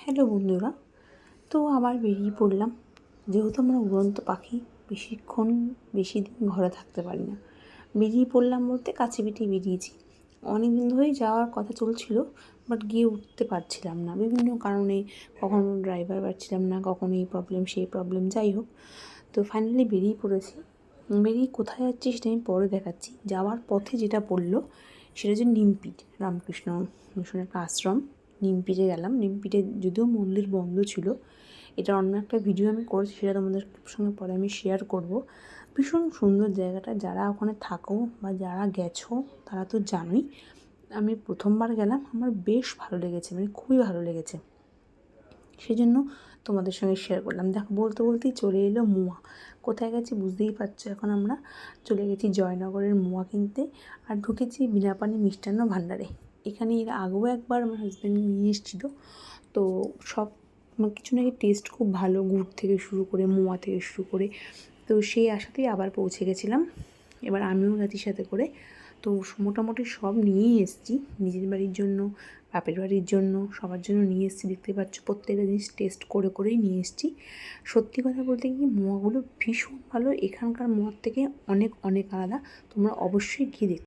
Hello বন্ধুরা, তো আবার বেরিয়ে পড়লাম। যেহেতু আমরা উড়ন্ত পাখি, বেশি দিন ঘরে থাকতে পারি না। বেরিয়ে পড়লাম বলতে কাছে পিঠে বেরিয়েছি। অনেক দিন ধরেই যাওয়ার কথা চলছিল, বাট গিয়ে উঠতে পারছিলাম না বিভিন্ন কারণে। কখনো ড্রাইভার পাচ্ছিলাম না, কখনো এই প্রবলেম সেই প্রবলেম, যাই হোক। তো ফাইনালি বেরিয়ে পড়েছি। বেরিয়ে কোথায় যাচ্ছি সেটা আমি পরে দেখাচ্ছি। যাওয়ার পথে যেটা পড়লো সেটা হচ্ছে নিমপিট, রামকৃষ্ণ মিশনের একটা আশ্রম। নিমপিটে গেলাম। নিমপিটে যদিও মন্দির বন্ধ ছিল, এটা অন্য একটা ভিডিও আমি করেছি, সেটা তোমাদের সঙ্গে পরে আমি শেয়ার করব। ভীষণ সুন্দর জায়গাটা, যারা ওখানে থাকো বা যারা গেছো তারা তো জানোই। আমি প্রথমবার গেলাম, আমার বেশ ভালো লেগেছে, মানে খুবই ভালো লেগেছে, সেই জন্য তোমাদের সঙ্গে শেয়ার করলাম। দেখো, বলতে বলতেই চলে এলো মোয়া। কোথায় গেছি বুঝতেই পারছো। এখন আমরা চলে গেছি জয়নগরের মোয়া কিনতে, আর ঢুকেছি বিনাপানি মিষ্টান্ন ভাণ্ডারে। এখানে এর আগেও একবার আমার হাজব্যান্ড নিয়ে এসেছিলো। তো সব কিছু নাকি টেস্ট খুব ভালো, গুড় থেকে শুরু করে মোয়া থেকে শুরু করে। তো সেই আশাতেই আবার পৌঁছে গেছিলাম। এবার আমিও গেছি সাথে করে। তো মোটামুটি সব নিয়েই এসেছি, নিজের বাড়ির জন্য, বাপের বাড়ির জন্য, সবার জন্য নিয়ে এসেছি। দেখতে পাচ্ছ প্রত্যেকটা জিনিস টেস্ট করে করেই নিয়ে এসেছি। সত্যি কথা বলতে কি, মোয়াগুলো ভীষণ ভালো, এখানকার মোয়ার থেকে অনেক অনেক আলাদা। তোমরা অবশ্যই গিয়ে দেখতে